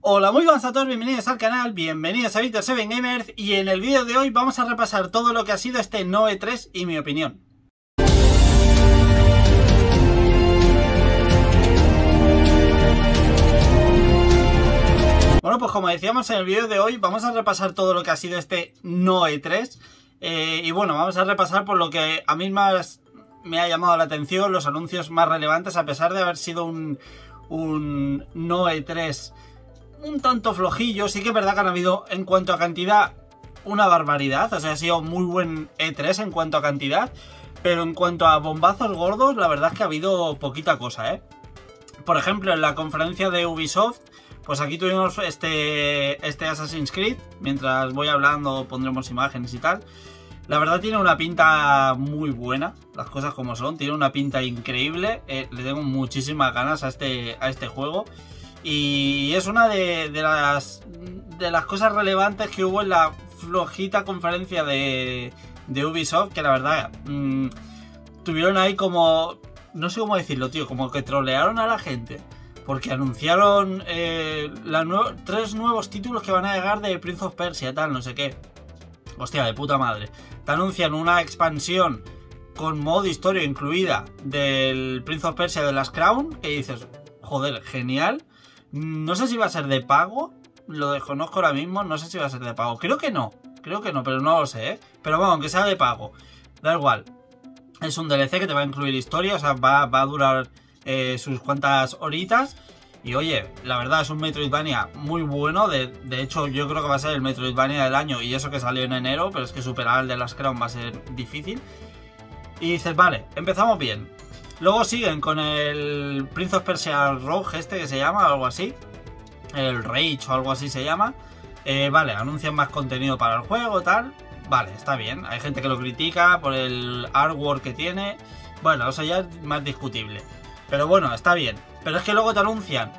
Hola, muy buenas a todos, bienvenidos al canal, bienvenidos a Víctor7Gamers y en el vídeo de hoy vamos a repasar todo lo que ha sido este No E3 y mi opinión. Bueno, pues como decíamos en el vídeo de hoy, vamos a repasar todo lo que ha sido este No E3 y bueno, vamos a repasar por lo que a mí más me ha llamado la atención, los anuncios más relevantes, a pesar de haber sido un No E3 un tanto flojillo. Sí que es verdad que han habido, en cuanto a cantidad, una barbaridad. O sea, ha sido muy buen E3 en cuanto a cantidad, pero en cuanto a bombazos gordos, la verdad es que ha habido poquita cosa, ¿eh? Por ejemplo, en la conferencia de Ubisoft, pues aquí tuvimos este Assassin's Creed. Mientras voy hablando pondremos imágenes y tal. La verdad tiene una pinta muy buena, las cosas como son, tiene una pinta increíble. Le tengo muchísimas ganas a este juego. Y es una de las cosas relevantes que hubo en la flojita conferencia de Ubisoft, que la verdad tuvieron ahí como, no sé cómo decirlo, tío, como que trolearon a la gente, porque anunciaron 3 nuevos títulos que van a llegar de Prince of Persia, tal, no sé qué. Hostia, de puta madre. Te anuncian una expansión con modo historia incluida del Prince of Persia de Last Crown, que dices, joder, genial. No sé si va a ser de pago, lo desconozco ahora mismo, no sé si va a ser de pago. Creo que no, pero no lo sé, ¿eh? Pero bueno, aunque sea de pago, da igual. Es un DLC que te va a incluir historia, o sea, va a durar sus cuantas horitas. Y oye, la verdad es un Metroidvania muy bueno. De hecho, yo creo que va a ser el Metroidvania del año. Y eso que salió en enero, pero es que superar el de Last Crown va a ser difícil. Y dices, vale, empezamos bien. Luego siguen con el Prince of Persia Rogue que se llama, algo así. El Rage o algo así se llama. Vale, anuncian más contenido para el juego, tal. Vale, está bien. Hay gente que lo critica por el artwork que tiene. Bueno, eso ya es más discutible. Pero bueno, está bien. Pero es que luego te anuncian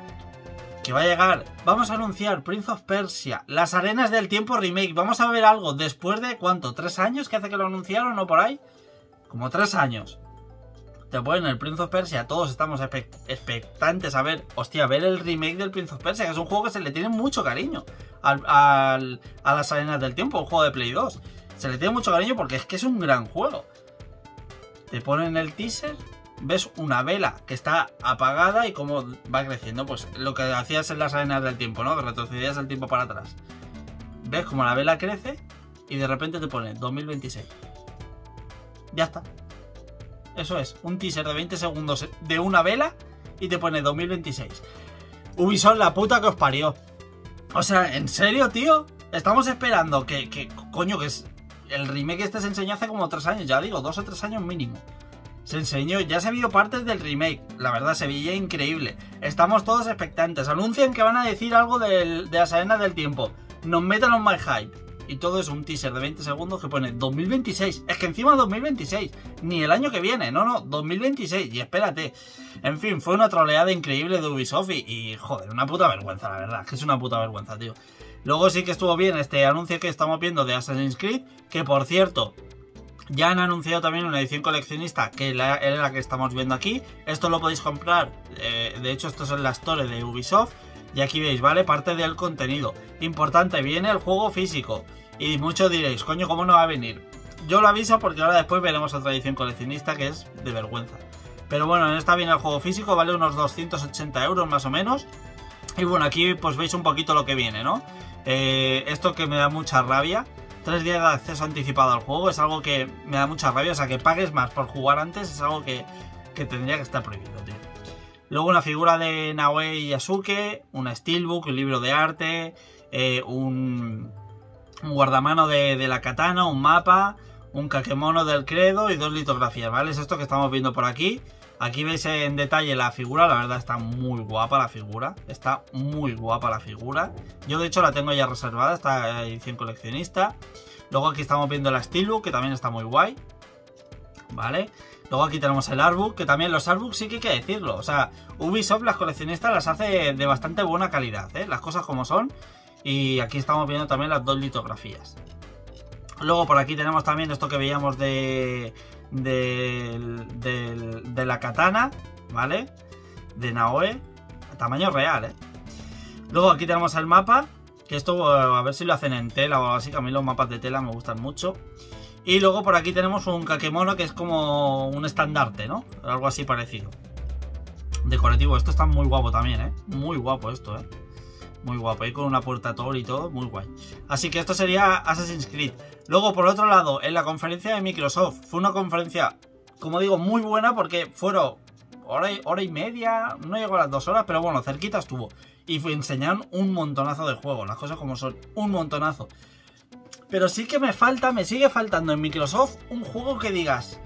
que va a llegar. Vamos a anunciar Prince of Persia, Las Arenas del Tiempo Remake. Vamos a ver algo después de, ¿cuánto? ¿3 años que hace que lo anunciaron o por ahí? Como 3 años. Te ponen el Prince of Persia, todos estamos expectantes a ver, hostia, ver el remake del Prince of Persia, que es un juego que se le tiene mucho cariño a Las Arenas del Tiempo, un juego de Play 2. Se le tiene mucho cariño porque es que es un gran juego. Te ponen el teaser, ves una vela que está apagada y cómo va creciendo, pues lo que hacías en Las Arenas del Tiempo, ¿no? Que retrocedías el tiempo para atrás. Ves como la vela crece y de repente te pone 2026. Ya está. Eso es, un teaser de 20 segundos de una vela y te pone 2026. Ubisoft, la puta que os parió. O sea, ¿en serio, tío? Estamos esperando coño, que es el remake se enseñó hace como 3 años, ya digo, 2 o 3 años mínimo. Se enseñó, ya se ha visto partes del remake. La verdad, se veía increíble. Estamos todos expectantes. Anuncian que van a decir algo de Las Arenas del Tiempo. Nos metan on my hype. Y todo es un teaser de 20 segundos que pone 2026. Es que encima 2026. Ni el año que viene. No, 2026. Y espérate. En fin, fue una troleada increíble de Ubisoft. Y joder, una puta vergüenza, la verdad. Que es una puta vergüenza, tío. Luego sí que estuvo bien este anuncio que estamos viendo de Assassin's Creed. Que por cierto, ya han anunciado también una edición coleccionista. Que es la que estamos viendo aquí. Esto lo podéis comprar. De hecho, esto es en la store de Ubisoft. Y aquí veis, ¿vale? Parte del contenido. Importante, viene el juego físico. Y muchos diréis, coño, ¿cómo no va a venir? Yo lo aviso porque ahora después veremos otra edición coleccionista que es de vergüenza. Pero bueno, en esta viene el juego físico, vale unos 280 euros más o menos. Y bueno, aquí pues veis un poquito lo que viene, ¿no? Esto que me da mucha rabia. 3 días de acceso anticipado al juego es algo que me da mucha rabia. O sea, que pagues más por jugar antes es algo que tendría que estar prohibido, tío. Luego una figura de Naoe y Yasuke, una steelbook, un libro de arte, un guardamano de la katana, un mapa, un kakemono del credo y 2 litografías, ¿vale? Es esto que estamos viendo por aquí. Aquí veis en detalle la figura, la verdad está muy guapa la figura. Está muy guapa la figura. Yo de hecho la tengo ya reservada, esta edición coleccionista. Luego aquí estamos viendo la steelbook, que también está muy guay, ¿vale? Luego aquí tenemos el artbook, que también los artbooks sí que hay que decirlo. O sea, Ubisoft las coleccionistas las hace de bastante buena calidad, ¿eh? Las cosas como son. Y aquí estamos viendo también las 2 litografías. Luego por aquí tenemos también esto que veíamos de la katana, ¿vale? De Naoe. Tamaño real, ¿eh? Luego aquí tenemos el mapa, que esto a ver si lo hacen en tela o algo así, que a mí los mapas de tela me gustan mucho. Y luego por aquí tenemos un kakemono que es como un estandarte, ¿no? Algo así parecido. Decorativo, esto está muy guapo también, ¿eh? Muy guapo esto, ¿eh? Muy guapo, ahí con una puerta Tor y todo, muy guay. Así que esto sería Assassin's Creed. Luego, por otro lado, en la conferencia de Microsoft, fue una conferencia, como digo, muy buena porque fueron hora y media, no llegó a las 2 horas, pero bueno, cerquita estuvo. Y enseñaron un montonazo de juegos, las cosas como son, un montonazo. Pero sí que me sigue faltando en Microsoft un juego que digas,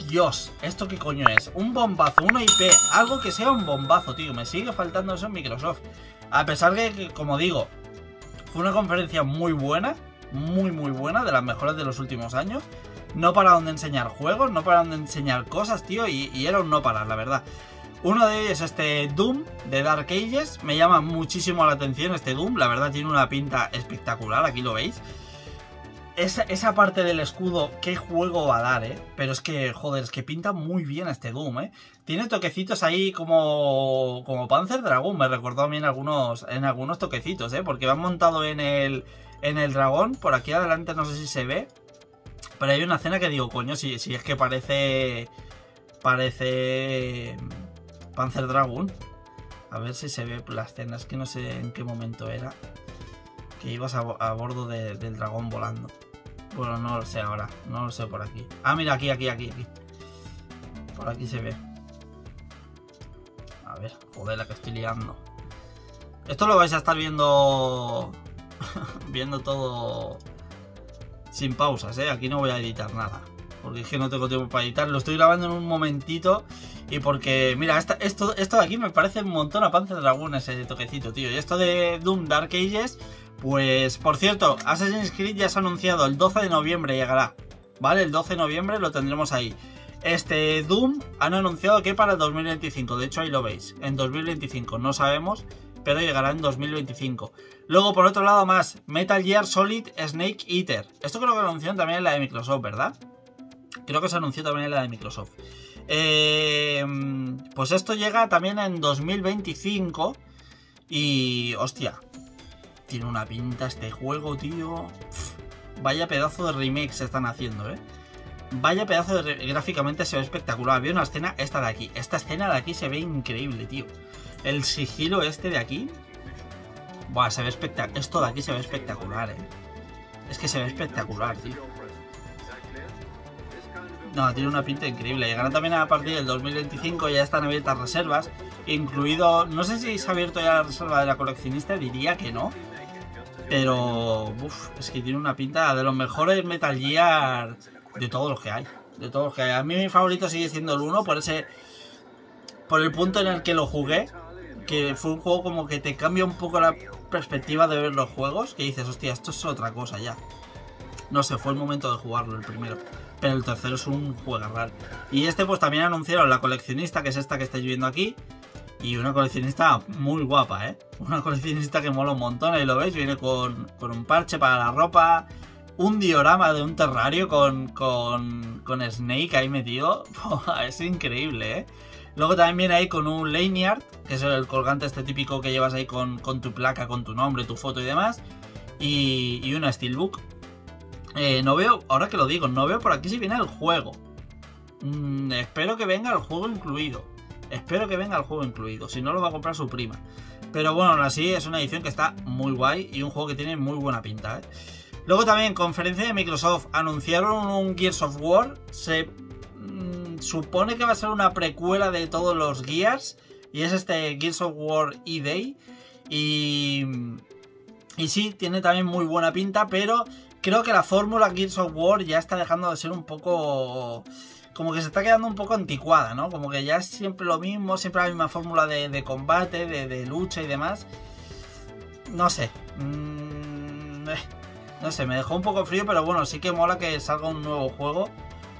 Dios, ¿esto qué coño es? Un bombazo, una IP, algo que sea un bombazo, tío. Me sigue faltando eso en Microsoft. A pesar de que, como digo, fue una conferencia muy buena, muy buena, de las mejores de los últimos años. No pararon de enseñar juegos, no pararon de enseñar cosas, tío, y era un no parar, la verdad. Uno de ellos, este Doom de Dark Ages, me llama muchísimo la atención este Doom, la verdad tiene una pinta espectacular, aquí lo veis. Esa parte del escudo, qué juego va a dar, pero es que, joder, es que pinta muy bien este Doom, Tiene toquecitos ahí como Panzer Dragoon, me recordó a mí en algunos toquecitos, porque van montado en el dragón, por aquí adelante no sé si se ve, pero hay una escena que digo, coño, si es que parece Panzer Dragoon. A ver si se ve la escena, es que no sé en qué momento era, que ibas a bordo del dragón volando. Bueno, no lo sé ahora, no lo sé por aquí. Ah, mira, aquí. Por aquí se ve. A ver, joder, la que estoy liando. Esto lo vais a estar viendo viendo todo sin pausas, Aquí no voy a editar nada, porque es que no tengo tiempo para editar. Lo estoy grabando en un momentito. Y porque, mira, esto de aquí me parece un montón a Panzer Dragoon, ese toquecito, tío. Y esto de Doom Dark Ages, pues, por cierto, Assassin's Creed ya se ha anunciado, el 12 de noviembre llegará, ¿vale? El 12 de noviembre lo tendremos ahí. Este Doom han anunciado que para el 2025, de hecho ahí lo veis, en 2025, no sabemos, pero llegará en 2025. Luego, por otro lado más, Metal Gear Solid Snake Eater. Esto creo que lo anunciaron también en la de Microsoft, ¿verdad? Creo que se anunció también en la de Microsoft. Pues esto llega también en 2025. Y, hostia, tiene una pinta este juego, tío. Vaya pedazo de remake se están haciendo, Vaya pedazo de... Gráficamente se ve espectacular. Había una escena, esta de aquí. Esta escena de aquí se ve increíble, tío. El sigilo este de aquí. Buah, se ve espectacular. Esto de aquí se ve espectacular, Es que se ve espectacular, tío. No, tiene una pinta increíble. Llegará también a partir del 2025, ya están abiertas reservas, incluido... No sé si se ha abierto ya la reserva de la coleccionista, diría que no. Pero... es que tiene una pinta de los mejores Metal Gear de todos los que hay. De todos los que hay. A mí mi favorito sigue siendo el 1, por el punto en el que lo jugué. Que fue un juego como que te cambia un poco la perspectiva de ver los juegos. Que dices, hostia, esto es otra cosa ya. No sé, fue el momento de jugarlo el primero. Pero el tercero es un juegarral. Y este pues también anunciaron la coleccionista, que es esta que estáis viendo aquí. Y una coleccionista muy guapa, Una coleccionista que mola un montón, ahí lo veis. Viene con un parche para la ropa. Un diorama de un terrario con Snake ahí metido. Es increíble, Luego también viene ahí con un lanyard, que es el colgante este típico que llevas ahí con tu placa, con tu nombre, tu foto y demás. Y una steelbook. No veo, ahora que lo digo, no veo por aquí si viene el juego. Espero que venga el juego incluido. Si no, lo va a comprar su prima. Pero bueno, aún así es una edición que está muy guay y un juego que tiene muy buena pinta, Luego también, conferencia de Microsoft, anunciaron un Gears of War. Se supone que va a ser una precuela de todos los Gears. Y es este Gears of War E-Day. Y sí, tiene también muy buena pinta, pero... Creo que la fórmula Gears of War ya está dejando de ser un poco... Como que se está quedando un poco anticuada, ¿no? Como que ya es siempre lo mismo, siempre la misma fórmula de combate, de lucha y demás. No sé. No sé, me dejó un poco frío, pero bueno, sí que mola que salga un nuevo juego.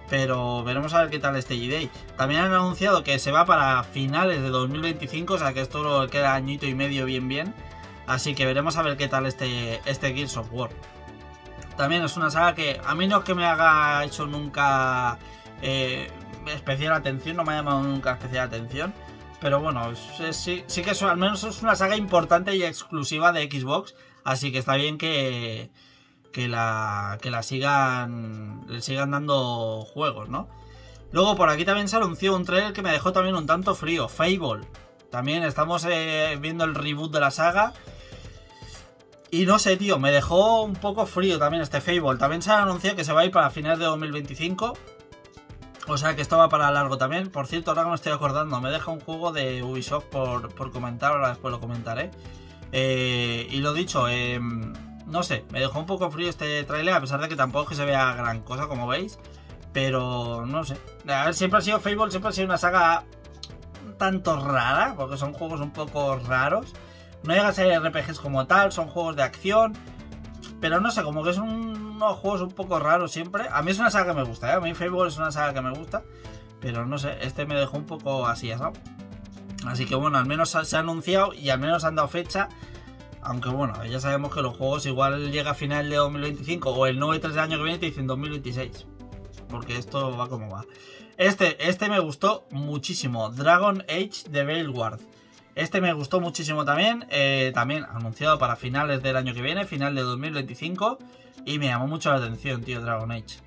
Pero veremos a ver qué tal este E-Day. También han anunciado que se va para finales de 2025, o sea que esto lo queda añito y medio bien. Así que veremos a ver qué tal este Gears of War. También es una saga que a mí no es que me haga hecho nunca especial atención, no me ha llamado nunca especial atención. Pero bueno, sí que eso, al menos es una saga importante y exclusiva de Xbox. Así que está bien que le sigan dando juegos, ¿no? Luego por aquí también se anunció un trailer que me dejó también un tanto frío. Fable. También estamos viendo el reboot de la saga. Y no sé, tío, me dejó un poco frío también este Fable. También se ha anunciado que se va a ir para finales de 2025. O sea que esto va para largo también. Por cierto, ahora que me estoy acordando, me deja un juego de Ubisoft por comentar. Ahora después lo comentaré. Y lo dicho, no sé, me dejó un poco frío este tráiler. A pesar de que tampoco es que se vea gran cosa, como veis. Pero no sé. A ver, siempre ha sido Fable, siempre ha sido una saga un tanto rara. Porque son juegos un poco raros. No llega a ser RPGs como tal, son juegos de acción. Pero no sé, como que son unos juegos un poco raros siempre. A mí es una saga que me gusta, ¿eh? A mí Fable es una saga que me gusta. Pero no sé, este me dejó un poco así, ¿sabes? Así que bueno, al menos se ha anunciado y al menos han dado fecha. Aunque bueno, ya sabemos que los juegos igual llega a final de 2025 o el 9-3 del año que viene te dicen 2026. Porque esto va como va. Este me gustó muchísimo. Dragon Age de Veilguard. Este me gustó muchísimo también. También anunciado para finales del año que viene, final de 2025. Y me llamó mucho la atención, tío, Dragon Age.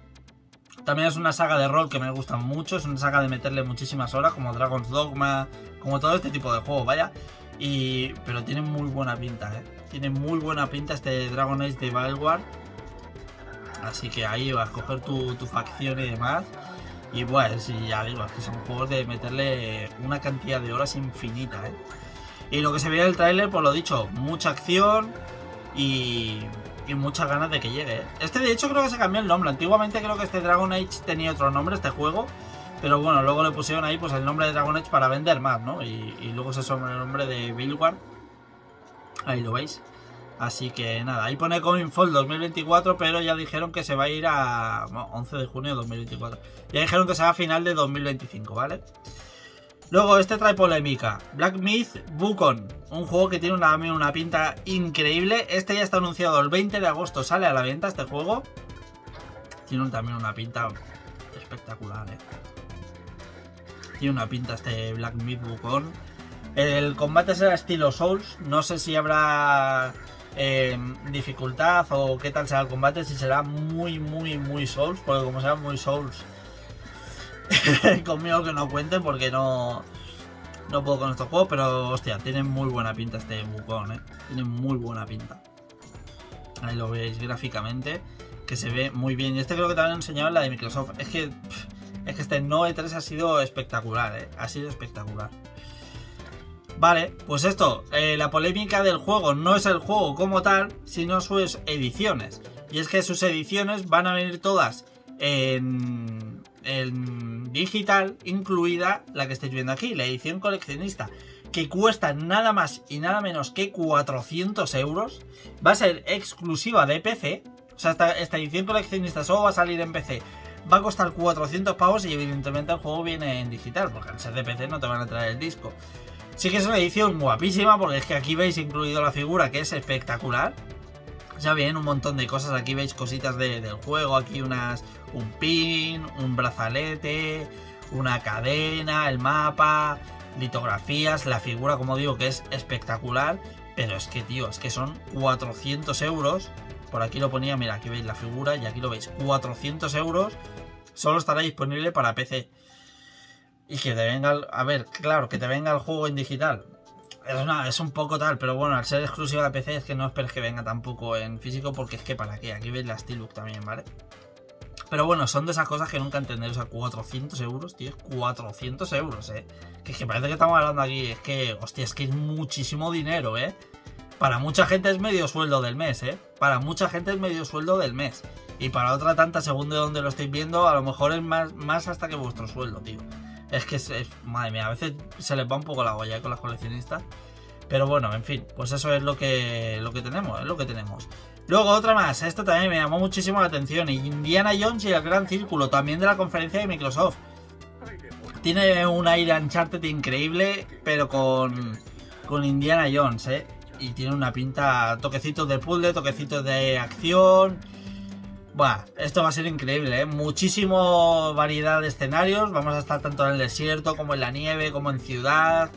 También es una saga de rol que me gusta mucho. Es una saga de meterle muchísimas horas, como Dragon's Dogma, como todo este tipo de juegos, vaya. Pero tiene muy buena pinta, ¿eh? Tiene muy buena pinta este Dragon Age de Veilguard. Así que ahí vas a escoger tu facción y demás. Y bueno, sí, ya digo, es que son juegos de meterle una cantidad de horas infinita, ¿eh? Y lo que se veía en el tráiler, pues lo dicho, mucha acción y muchas ganas de que llegue, ¿eh? Este de hecho creo que se cambió el nombre. Antiguamente creo que este Dragon Age tenía otro nombre, este juego. Pero bueno, luego le pusieron ahí pues el nombre de Dragon Age para vender más, ¿no? Y luego se sobre el nombre de Veilguard. Ahí lo veis. Así que nada, ahí pone Coming Fall 2024, pero ya dijeron que se va a ir a 11 de junio de 2024. Ya dijeron que se va a final de 2025, ¿vale? Luego este trae polémica. Black Myth Wukong, un juego que tiene una pinta increíble. Este ya está anunciado el 20 de agosto, sale a la venta este juego. Tiene también una pinta espectacular, ¿eh? Tiene una pinta este Black Myth Wukong. El combate será estilo Souls, no sé si habrá dificultad o qué tal será el combate, si será muy Souls, porque como será muy Souls conmigo que no cuenten porque no puedo con estos juegos, pero hostia, tiene muy buena pinta este Wukong, tiene muy buena pinta. Ahí lo veis gráficamente, que se ve muy bien, y este creo que también enseñado en la de Microsoft. Es que este Noe 3 ha sido espectacular, ha sido espectacular. Vale, pues esto, la polémica del juego no es el juego como tal, sino sus ediciones. Y es que sus ediciones van a venir todas en digital, incluida la que estáis viendo aquí, la edición coleccionista, que cuesta nada más y nada menos que 400 euros. Va a ser exclusiva de PC, o sea, esta edición coleccionista solo va a salir en PC. Va a costar 400 pavos y evidentemente el juego viene en digital, porque al ser de PC no te van a traer el disco. Sí que es una edición guapísima, porque es que aquí veis incluido la figura, que es espectacular. Ya vienen un montón de cosas, aquí veis cositas del juego, aquí un pin, un brazalete, una cadena, el mapa, litografías, la figura, como digo, que es espectacular. Pero es que, tío, es que son 400 euros. Por aquí lo ponía, mira, aquí veis la figura y aquí lo veis, 400 euros. Solo estará disponible para PC. Y que te venga, a ver, claro, que te venga el juego en digital. Es un poco tal, pero bueno, al ser exclusiva de PC es que no esperes que venga tampoco en físico, porque es que para qué, aquí veis la Steelbook también, ¿vale? Pero bueno, son de esas cosas que nunca entenderéis. O sea, 400 euros, tío, 400 euros, Que parece que estamos hablando aquí, es que, hostia, es que es muchísimo dinero, Para mucha gente es medio sueldo del mes, Para mucha gente es medio sueldo del mes. Y para otra tanta, según de donde lo estáis viendo, a lo mejor es más hasta que vuestro sueldo, tío. Es que madre mía, a veces se les va un poco la olla con las coleccionistas. Pero bueno, en fin, pues eso es lo que tenemos, es lo que tenemos. Luego otra más, esta también me llamó muchísimo la atención. Indiana Jones y el Gran Círculo, también de la conferencia de Microsoft. Tiene un aire Uncharted increíble, pero con Indiana Jones, Y tiene una pinta, toquecitos de puzzle, toquecitos de acción. Buah, esto va a ser increíble, ¿eh? Muchísimo variedad de escenarios. Vamos a estar tanto en el desierto como en la nieve, como en ciudad.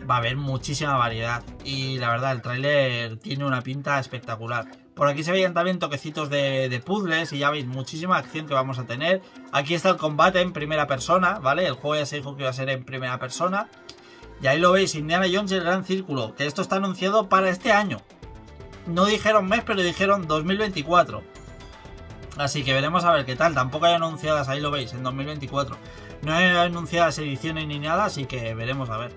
Va a haber muchísima variedad. Y la verdad, el tráiler tiene una pinta espectacular. Por aquí se veían también toquecitos de puzzles y ya veis muchísima acción que vamos a tener. Aquí está el combate en primera persona, ¿vale? El juego ya se dijo que iba a ser en primera persona. Y ahí lo veis, Indiana Jones y el Gran Círculo, que esto está anunciado para este año. No dijeron mes, pero dijeron 2024. Así que veremos a ver qué tal. Tampoco hay anunciadas, ahí lo veis, en 2024. No hay anunciadas ediciones ni nada, así que veremos a ver.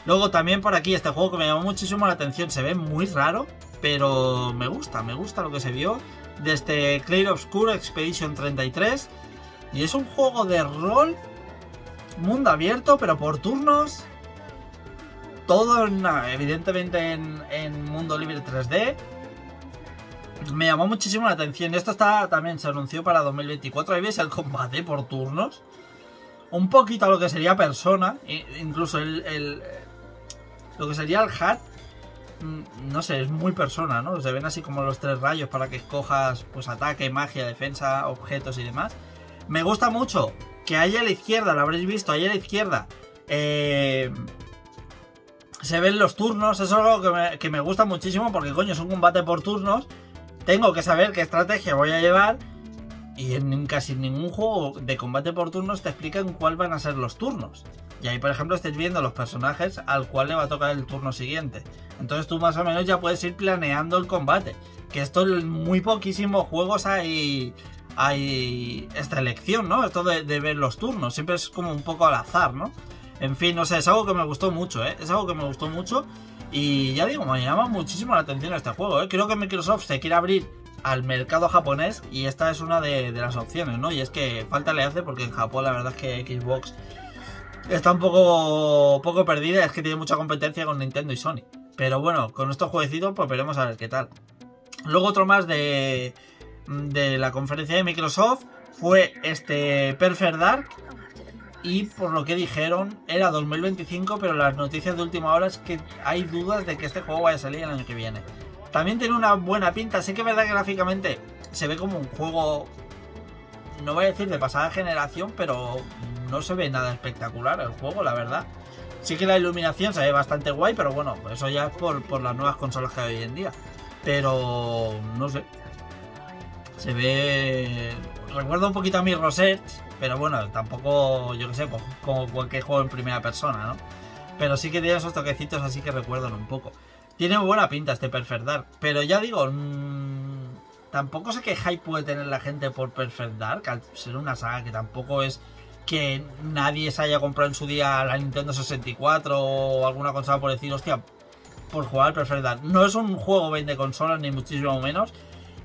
Luego también por aquí este juego que me llamó muchísimo la atención. Se ve muy raro, pero me gusta lo que se vio. De este Clair Obscur Expedition 33. Y es un juego de rol, mundo abierto, pero por turnos. Todo evidentemente en mundo libre 3D. Me llamó muchísimo la atención. Esto también se anunció para 2024. Ahí veis el combate por turnos. Un poquito a lo que sería Persona. Incluso lo que sería el HUD. No sé, es muy Persona, ¿no? Se ven así como los 3 rayos para que escojas pues ataque, magia, defensa, objetos y demás. Me gusta mucho que ahí a la izquierda, lo habréis visto, ahí a la izquierda se ven los turnos. Eso es algo que me gusta muchísimo porque, coño, es un combate por turnos. Tengo que saber qué estrategia voy a llevar. Y en casi ningún juego de combate por turnos te explican cuál van a ser los turnos. Y ahí, por ejemplo, estáis viendo los personajes al cual le va a tocar el turno siguiente. Entonces tú más o menos ya puedes ir planeando el combate. Que esto en muy poquísimos juegos hay esta elección, ¿no? Esto de ver los turnos. Siempre es como un poco al azar, ¿no? En fin, no sé, es algo que me gustó mucho, ¿eh? Es algo que me gustó mucho. Y ya digo, me llama muchísimo la atención este juego, ¿eh? Creo que Microsoft se quiere abrir al mercado japonés y esta es una de las opciones, ¿no? Y es que falta le hace porque en Japón la verdad es que Xbox está un poco perdida. Es que tiene mucha competencia con Nintendo y Sony. Pero bueno, con estos jueguecitos pues veremos a ver qué tal. Luego otro más de la conferencia de Microsoft fue este Perfect Dark. Y por lo que dijeron era 2025, pero las noticias de última hora es que hay dudas de que este juego vaya a salir el año que viene. También tiene una buena pinta. Sí que es verdad que gráficamente se ve como un juego, no voy a decir de pasada generación, pero no se ve nada espectacular el juego, la verdad. Sí que la iluminación se ve bastante guay, pero bueno, eso ya es por las nuevas consolas que hay hoy en día. Pero no sé, se ve, recuerda un poquito a Mirror's Edge, pero bueno, tampoco, yo que sé, pues, como cualquier juego en primera persona, ¿no? Pero sí que tiene esos toquecitos así que recuerdan un poco. Tiene buena pinta este Perfect Dark, pero ya digo, tampoco sé qué hype puede tener la gente por Perfect Dark, al ser una saga que tampoco es que nadie se haya comprado en su día la Nintendo 64 o alguna consola por decir, hostia, por jugar al Perfect Dark. No es un juego vende consolas ni muchísimo menos,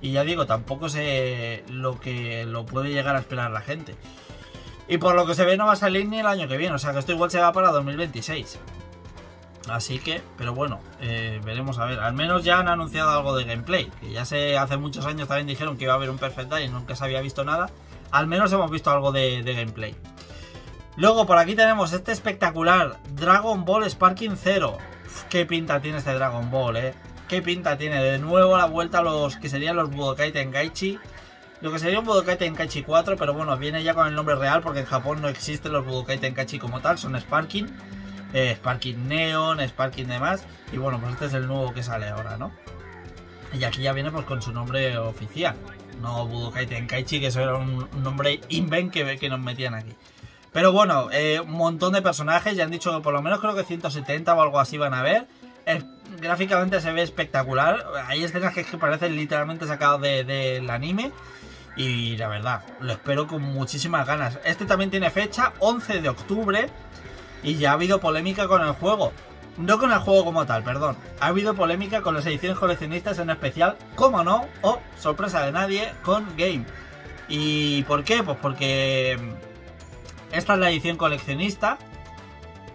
y ya digo, tampoco sé lo que lo puede llegar a esperar la gente. Y por lo que se ve no va a salir ni el año que viene, o sea que esto igual se va para 2026. Así que, pero bueno, veremos a ver. Al menos ya han anunciado algo de gameplay. Que ya hace muchos años también dijeron que iba a haber un Perfect Dark y nunca se había visto nada. Al menos hemos visto algo de gameplay. Luego por aquí tenemos este espectacular Dragon Ball Sparking 0. Uf, qué pinta tiene este Dragon Ball, qué pinta tiene. De nuevo la vuelta a los que serían los Budokai Tenkaichi. Lo que sería un Budokai Tenkaichi 4, pero bueno, viene ya con el nombre real porque en Japón no existen los Budokai Tenkaichi como tal, son Sparking. Sparking Neon, Sparking demás. Y bueno, pues este es el nuevo que sale ahora, ¿no? Y aquí ya viene pues con su nombre oficial. No Budokai Tenkaichi, que eso era un nombre invent que nos metían aquí. Pero bueno, un montón de personajes. Ya han dicho que por lo menos creo que 170 o algo así van a ver. Gráficamente se ve espectacular. Hay escenas que parecen literalmente sacadas del anime. Y la verdad, lo espero con muchísimas ganas. Este también tiene fecha, 11 de octubre. Y ya ha habido polémica con el juego. No con el juego como tal, perdón. Ha habido polémica con las ediciones coleccionistas, en especial, como no, o sorpresa de nadie, con Game. ¿Y por qué? Pues porque esta es la edición coleccionista,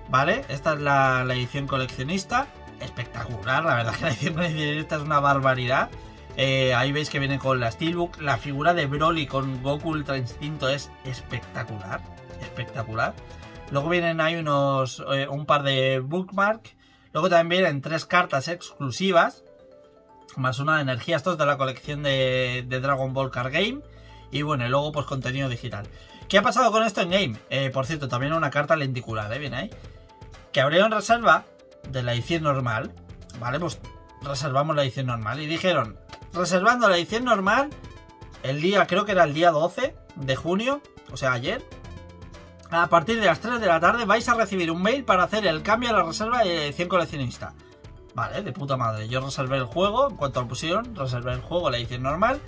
¿vale? Esta es la edición coleccionista. Espectacular, la verdad que la edición coleccionista es una barbaridad. Ahí veis que viene con la Steelbook. La figura de Broly con Goku Ultra Instinto es espectacular. Espectacular. Luego vienen ahí un par de bookmark. Luego también vienen 3 cartas exclusivas. más una de energía. Esto es de la colección de Dragon Ball Card Game. Y bueno, y luego pues contenido digital. ¿Qué ha pasado con esto en game? Por cierto, también una carta lenticular, viene ahí. Que abrieron reserva de la edición normal. Vale, pues reservamos la edición normal. Y dijeron, reservando la edición normal, el día, creo que era el día 12 de junio, o sea, ayer. A partir de las 3 de la tarde vais a recibir un mail para hacer el cambio a la reserva de edición coleccionista. Vale, de puta madre. Yo reservé el juego, en cuanto lo pusieron, reservé el juego, la edición normal.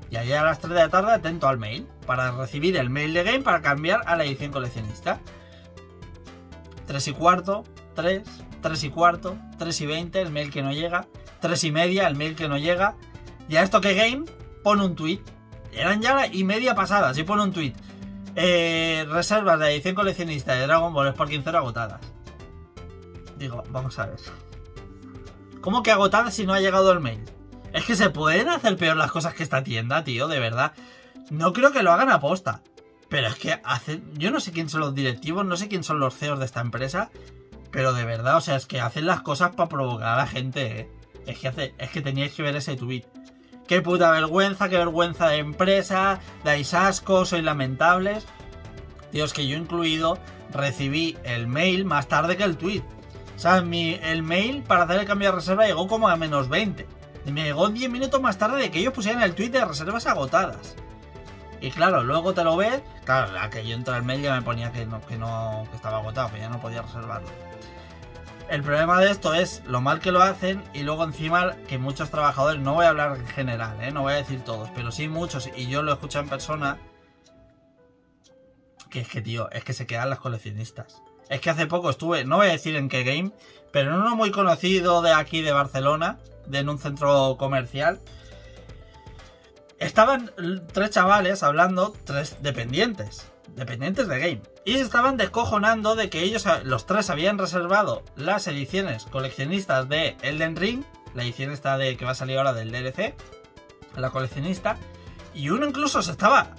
Y ayer a las 3 de la tarde atento al mail, para recibir el mail de game para cambiar a la edición coleccionista. 3 y cuarto, 3, 3 y cuarto, 3 y 20, el mail que no llega. 3 y media, el mail que no llega. Y a esto que game pone un tweet. Eran ya la y media pasadas y pone un tweet. Reservas de edición coleccionista de Dragon Ball Sparking 0 agotadas. Digo, vamos a ver. ¿Cómo que agotadas si no ha llegado el mail? Es que se pueden hacer peor las cosas que esta tienda, tío, de verdad. No creo que lo hagan a posta. Pero es que hacen... Yo no sé quién son los directivos, no sé quién son los CEOs de esta empresa. Pero de verdad, o sea, es que hacen las cosas para provocar a la gente, ¿eh? Es que teníais que ver ese tweet. Qué puta vergüenza, qué vergüenza de empresa. Dais asco, sois lamentables. Tío, es que yo incluido recibí el mail más tarde que el tweet. O sea, el mail para hacer el cambio de reserva llegó como a menos 20. Y me llegó 10 minutos más tarde de que ellos pusieran el tweet de reservas agotadas. Y claro, luego te lo ves. Claro, la que yo entré al mail ya me ponía que estaba agotado, que ya no podía reservarlo. El problema de esto es lo mal que lo hacen y luego encima que muchos trabajadores, no voy a hablar en general, no voy a decir todos, pero sí muchos, y yo lo he escuchado en persona, que es que, tío, es que se quedan las coleccionistas. Es que hace poco estuve, no voy a decir en qué game, pero en uno muy conocido de aquí de Barcelona, en un centro comercial. Estaban 3 chavales hablando, 3 dependientes de game. Y se estaban descojonando de que ellos, los 3, habían reservado las ediciones coleccionistas de Elden Ring, la edición esta de que va a salir ahora del DLC, la coleccionista. Y uno incluso se estaba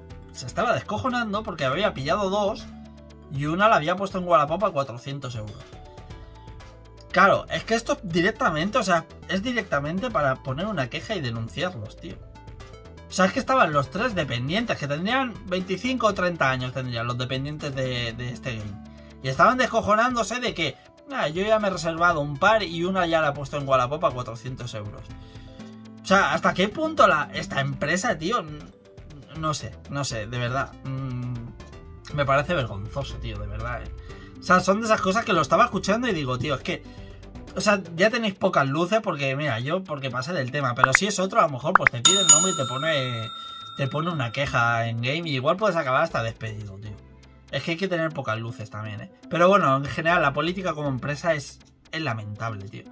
descojonando porque había pillado 2 y una la había puesto en Wallapop a 400 euros. Claro, es que esto directamente, o sea, es directamente para poner una queja y denunciarlos, tío. O sea, es que estaban los 3 dependientes, que tendrían 25 o 30 años, tendrían los dependientes de este game. Y estaban descojonándose de que, yo ya me he reservado un par y una ya la he puesto en Wallapop a 400 euros. O sea, ¿hasta qué punto esta empresa, tío? No sé, de verdad. Me parece vergonzoso, tío, de verdad, O sea, son de esas cosas que lo estaba escuchando y digo, tío, es que... O sea, ya tenéis pocas luces porque, mira, yo porque pasé del tema. Pero si es otro, a lo mejor pues te pide el nombre y te pone una queja en game. Y igual puedes acabar hasta despedido, tío. Es que hay que tener pocas luces también, Pero bueno, en general la política como empresa es lamentable, tío.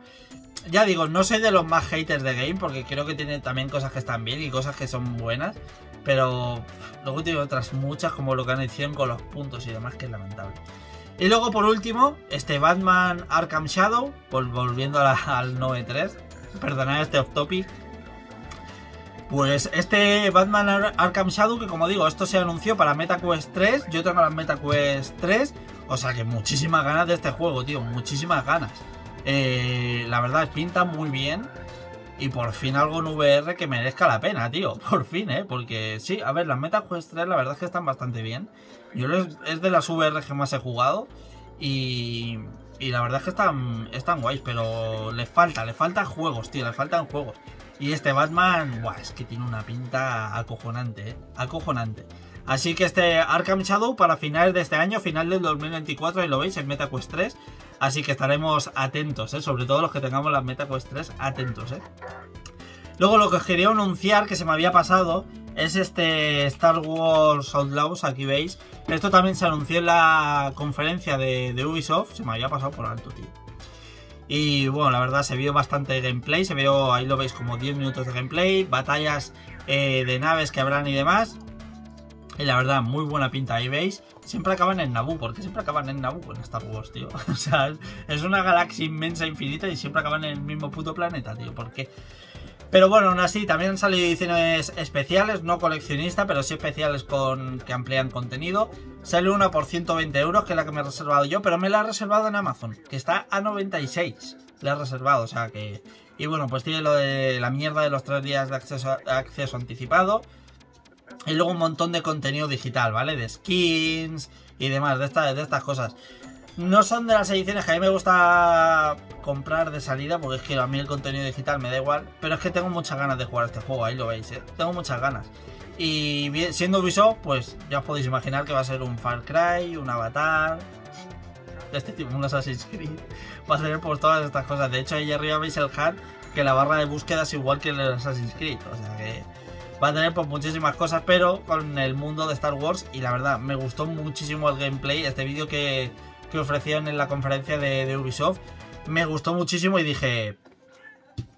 Ya digo, no soy de los más haters de game porque creo que tiene también cosas que están bien y cosas que son buenas. Pero luego tiene otras muchas como lo que han hecho con los puntos y demás que es lamentable. Y luego por último, Batman Arkham Shadow, volviendo al 9.3, perdonad este off topic. Pues Batman Arkham Shadow, que como digo, esto se anunció para MetaQuest 3, yo tengo las MetaQuest 3, o sea que muchísimas ganas de este juego, tío, muchísimas ganas. La verdad, pinta muy bien. Y por fin algo en VR que merezca la pena, tío. Por fin, porque sí, a ver, las MetaQuest 3 la verdad es que están bastante bien. Yo es de las VR que más he jugado. Y la verdad es que están guays, pero les falta juegos, tío, les faltan juegos. Y Batman, es que tiene una pinta acojonante, acojonante. Así que Arkham Shadow para finales de este año, final del 2024, ahí lo veis, en MetaQuest 3. Así que estaremos atentos, sobre todo los que tengamos las MetaQuest 3, atentos, Luego lo que os quería anunciar, que se me había pasado, es Star Wars Outlaws, aquí veis. Esto también se anunció en la conferencia de Ubisoft, se me había pasado por alto, tío. Y bueno, la verdad se vio bastante gameplay, ahí lo veis, como 10 minutos de gameplay, batallas de naves que habrán y demás. Y la verdad, muy buena pinta, ahí veis. Siempre acaban en Naboo. ¿Por qué siempre acaban en Naboo en Star Wars, tío? O sea, es una galaxia inmensa, infinita y siempre acaban en el mismo puto planeta, tío. ¿Por qué? Pero bueno, aún así, también han salido ediciones especiales, no coleccionistas, pero sí especiales que amplían contenido. Sale una por 120 euros, que es la que me he reservado yo, pero me la he reservado en Amazon, que está a 96. le he reservado, o sea que... Y bueno, pues tiene lo de la mierda de los 3 días de acceso anticipado. Y luego un montón de contenido digital, ¿vale? De skins y demás, de estas cosas. No son de las ediciones que a mí me gusta comprar de salida, porque es que a mí el contenido digital me da igual. Pero es que tengo muchas ganas de jugar este juego, ahí lo veis, ¿eh? Tengo muchas ganas. Y siendo Ubisoft, pues ya os podéis imaginar que va a ser un Far Cry, un Avatar, de este tipo, un Assassin's Creed. Va a ser por todas estas cosas. De hecho, ahí arriba veis el HUD, que la barra de búsqueda es igual que el Assassin's Creed. O sea que va a tener pues muchísimas cosas, pero con el mundo de Star Wars. Y la verdad, me gustó muchísimo el gameplay. Este vídeo que ofrecieron en la conferencia de Ubisoft, me gustó muchísimo y dije,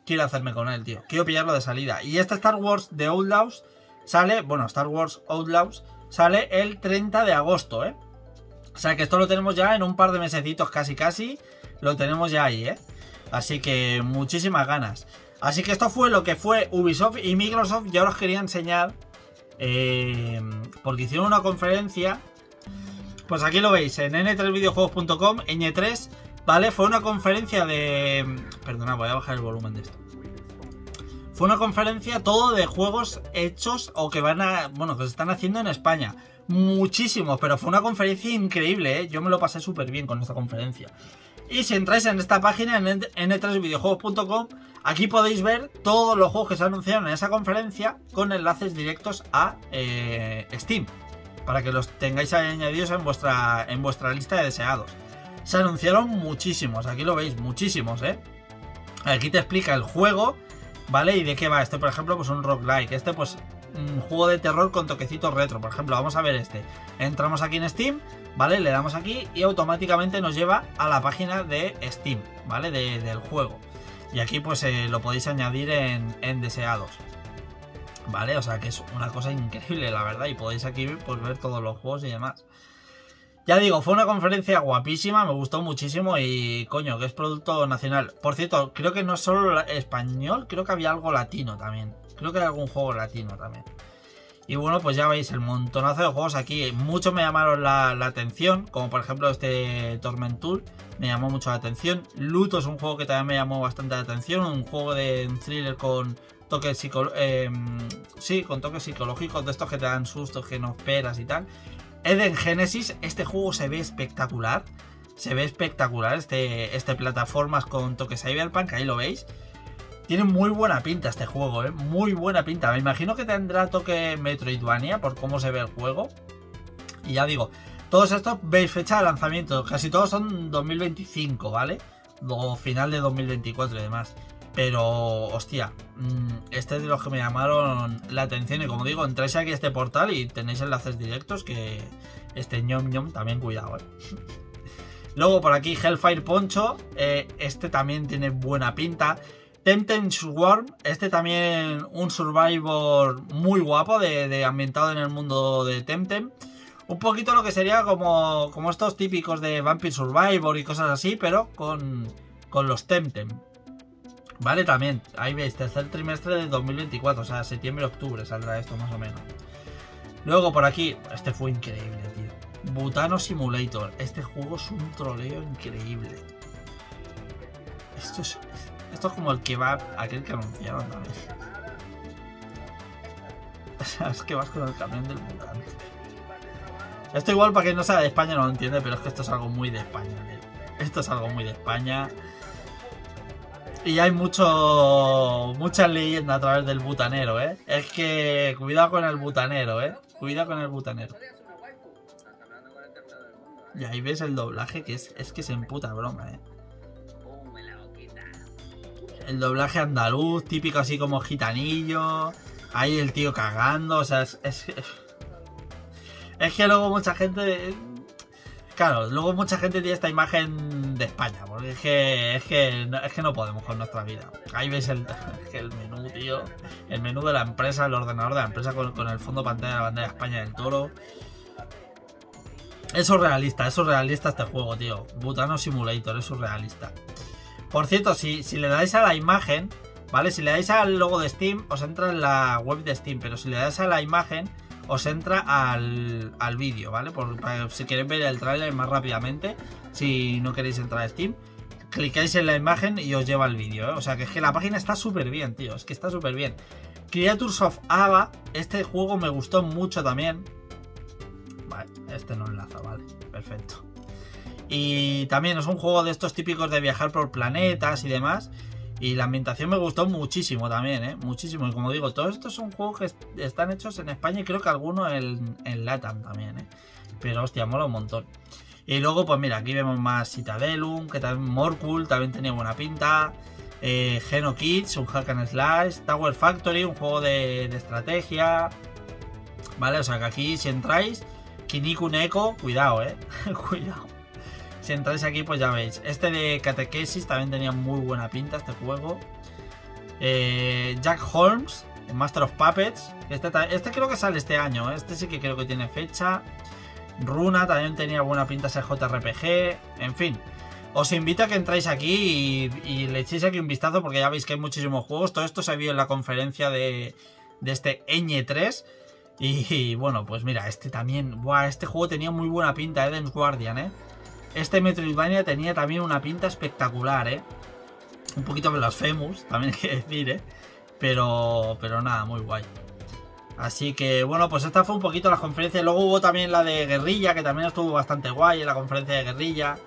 quiero hacerme con él, tío. Quiero pillarlo de salida. Y este Star Wars de Outlaws sale, bueno, Star Wars Outlaws sale el 30 de agosto, ¿eh? O sea que esto lo tenemos ya en un par de mesecitos, casi, lo tenemos ya ahí, ¿eh? Así que muchísimas ganas. Así que esto fue lo que fue Ubisoft y Microsoft. Ya os quería enseñar, porque hicieron una conferencia. Pues aquí lo veis, en n3videojuegos.com, Ñ3, ¿vale? Fue una conferencia de... Perdona, voy a bajar el volumen de esto. Fue una conferencia todo de juegos hechos o que van a... Bueno, que se están haciendo en España. Muchísimos, pero fue una conferencia increíble, ¿eh? Yo me lo pasé súper bien con esta conferencia. Y si entráis en esta página, en n3videojuegos.com, aquí podéis ver todos los juegos que se anunciaron en esa conferencia con enlaces directos a Steam, para que los tengáis añadidos en vuestra lista de deseados. Se anunciaron muchísimos, aquí lo veis, muchísimos, ¿eh? Aquí te explica el juego, ¿vale? Y de qué va. Este, por ejemplo, pues un roguelike. Este, pues, un juego de terror con toquecitos retro. Por ejemplo, vamos a ver este. Entramos aquí en Steam, ¿vale? Le damos aquí y automáticamente nos lleva a la página de Steam, ¿vale? Del juego. Y aquí, pues, lo podéis añadir en deseados, ¿vale? O sea que es una cosa increíble, la verdad. Y podéis aquí, pues, ver todos los juegos y demás. Ya digo, fue una conferencia guapísima, me gustó muchísimo y, coño, que es producto nacional. Por cierto, creo que no es solo español, creo que había algo latino también. Creo que hay algún juego latino también. Y bueno, pues ya veis el montonazo de juegos aquí. Muchos me llamaron la atención, como por ejemplo este Tormentour, me llamó mucho la atención. Luto es un juego que también me llamó bastante la atención, un juego de un thriller con toques psicológicos, de estos que te dan sustos, que no esperas y tal. Eden Genesis, este juego se ve espectacular. Se ve espectacular, este plataformas con toques cyberpunk, ahí lo veis. Tiene muy buena pinta este juego, muy buena pinta. Me imagino que tendrá toque Metroidvania por cómo se ve el juego. Y ya digo, todos estos veis fecha de lanzamiento, casi todos son 2025, ¿vale? O final de 2024 y demás. Pero, hostia, este es de los que me llamaron la atención. Y como digo, entráis aquí a este portal y tenéis enlaces directos. Que este ñom también, cuidado, Luego por aquí Hellfire Poncho, este también tiene buena pinta. Temtem Swarm, este también un Survivor muy guapo, de ambientado en el mundo de Temtem. Un poquito lo que sería como estos típicos de Vampire Survivor y cosas así, pero con los Temtem. Vale, también, ahí veis, tercer trimestre de 2024, o sea, septiembre-octubre saldrá esto más o menos. Luego por aquí, este fue increíble, tío. Butano Simulator, este juego es un troleo increíble. Esto es como el que va, aquel que anunciaron también. O sea, es que vas con el camión del Butano. Esto igual para quien no sea de España no lo entiende, pero es que esto es algo muy de España, tío. Esto es algo muy de España. Y hay mucha leyenda a través del butanero, Es que cuidado con el butanero, Cuidado con el butanero. Y ahí ves el doblaje, que es que es en puta broma, El doblaje andaluz, típico así como gitanillo. Ahí el tío cagando, o sea, es que luego mucha gente... Claro, luego mucha gente tiene esta imagen de España, porque es que no podemos con nuestra vida. Ahí veis el menú, tío. El menú de la empresa, el ordenador de la empresa con el fondo pantalla de la bandera de España del Toro. Es surrealista este juego, tío. Butano Simulator, es surrealista. Por cierto, si le dais a la imagen, ¿vale? Si le dais al logo de Steam, os entra en la web de Steam, pero si le dais a la imagen, os entra al vídeo, ¿vale? Si queréis ver el tráiler más rápidamente, si no queréis entrar a Steam. clicáis en la imagen y os lleva al vídeo, ¿eh? O sea que es que la página está súper bien, tío. Es que está súper bien. Creatures of Ava. Este juego me gustó mucho también. Vale, este no enlaza, vale. Perfecto. Y también es un juego de estos típicos de viajar por planetas y demás. Y la ambientación me gustó muchísimo también, ¿eh? Muchísimo. Y como digo, todos estos son juegos que están hechos en España y creo que algunos en LATAM también, ¿eh? Pero hostia, mola un montón. Y luego, pues mira, aquí vemos más Citadelum, que también Morkul, también tenía buena pinta. Geno Kids, un hack and slash. Tower Factory, un juego de estrategia. Vale, o sea que aquí si entráis, Kiniku Neko, cuidado, cuidado. Si entráis aquí, pues ya veis. Este de Catequesis también tenía muy buena pinta, este juego. Jack Holmes, Master of Puppets. Este creo que sale este año, este sí que creo que tiene fecha. Runa también tenía buena pinta ese JRPG. En fin, os invito a que entráis aquí y le echéis aquí un vistazo porque ya veis que hay muchísimos juegos. Todo esto se vio en la conferencia de este Ñ3. Y bueno, pues mira, este también. Buah, este juego tenía muy buena pinta, Eden's Guardian, Este Metroidvania tenía también una pinta espectacular, Un poquito blasphemous, también hay que decir, Pero nada, muy guay. Así que bueno, pues esta fue un poquito la conferencia. Luego hubo también la de Guerrilla, que también estuvo bastante guay en la conferencia de Guerrilla.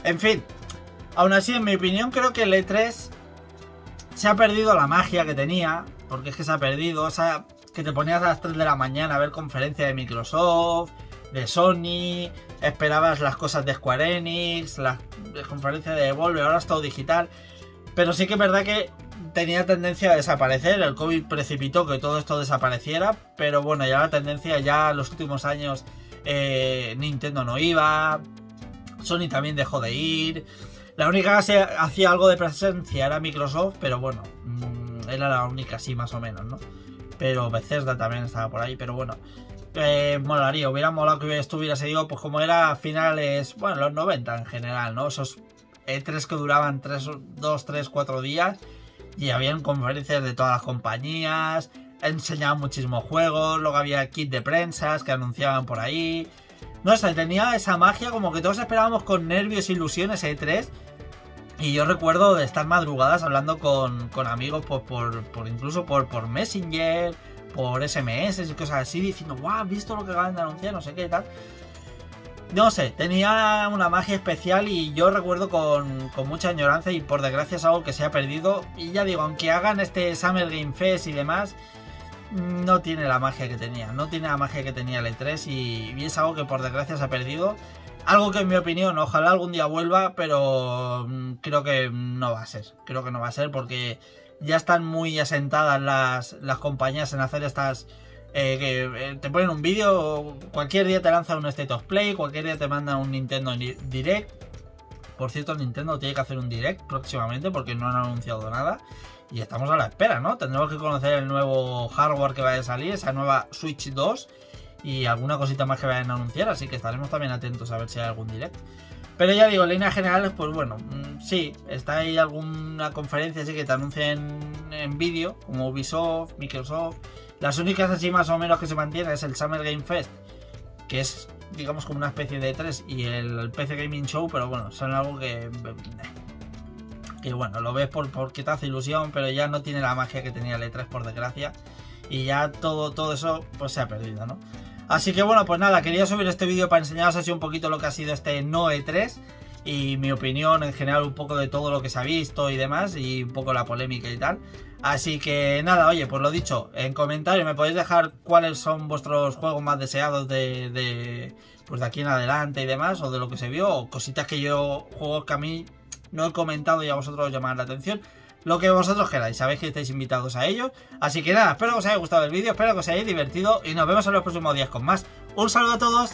En fin, aún así, en mi opinión, creo que el E3 se ha perdido la magia que tenía. Porque es que se ha perdido, o sea, que te ponías a las 3 de la mañana a ver conferencia de Microsoft, de Sony, esperabas las cosas de Square Enix, las conferencias de Devolver, ahora es todo digital. Pero sí que es verdad que tenía tendencia a desaparecer, el COVID precipitó que todo esto desapareciera, pero bueno, ya la tendencia, ya en los últimos años Nintendo no iba, Sony también dejó de ir, la única que hacía algo de presencia era Microsoft, pero bueno, era la única así más o menos, ¿no? Pero Bethesda también estaba por ahí, pero bueno, molaría, hubiera molado que estuviera seguido, pues como era a finales, bueno, los 90 en general, ¿no? Esos E3 que duraban 2, 3, 4 días y habían conferencias de todas las compañías, enseñaban muchísimos juegos, luego había kit de prensas que anunciaban por ahí. No sé, tenía esa magia, como que todos esperábamos con nervios e ilusiones E3. Y yo recuerdo de estar madrugadas hablando con amigos incluso por Messenger, por SMS y cosas así, diciendo, guau, ¿has visto lo que acaban de anunciar? No sé qué tal. No sé, tenía una magia especial y yo recuerdo con mucha añoranza y por desgracia es algo que se ha perdido. Y ya digo, aunque hagan este Summer Game Fest y demás, no tiene la magia que tenía. No tiene la magia que tenía el E3 y es algo que por desgracia se ha perdido. Algo que en mi opinión, ojalá algún día vuelva, pero creo que no va a ser. Creo que no va a ser porque ya están muy asentadas las compañías en hacer estas... que te ponen un vídeo, cualquier día te lanzan un State of Play, cualquier día te mandan un Nintendo Direct. Por cierto, Nintendo tiene que hacer un Direct próximamente porque no han anunciado nada. Y estamos a la espera, ¿no? Tendremos que conocer el nuevo hardware que vaya a salir, esa nueva Switch 2 y alguna cosita más que vayan a anunciar, así que estaremos también atentos a ver si hay algún Direct. Pero ya digo, en líneas generales, pues bueno, sí, está ahí alguna conferencia así que te anuncien en vídeo, como Ubisoft, Microsoft. Las únicas así más o menos que se mantienen es el Summer Game Fest, que es, digamos, como una especie de E3, y el PC Gaming Show, pero bueno, son algo que bueno, lo ves porque te hace ilusión, pero ya no tiene la magia que tenía el E3, por desgracia, y ya todo eso pues se ha perdido, ¿no? Así que bueno, pues nada, quería subir este vídeo para enseñaros así un poquito lo que ha sido este no E3 y mi opinión en general, un poco de todo lo que se ha visto y demás, y un poco la polémica y tal. Así que nada, oye, pues lo dicho, en comentarios me podéis dejar cuáles son vuestros juegos más deseados de aquí en adelante y demás, o de lo que se vio, o cositas que juegos que a mí no he comentado y a vosotros os llaman la atención. Lo que vosotros queráis, sabéis que estáis invitados a ello. Así que nada, espero que os haya gustado el vídeo, espero que os hayáis divertido y nos vemos en los próximos días con más. Un saludo a todos.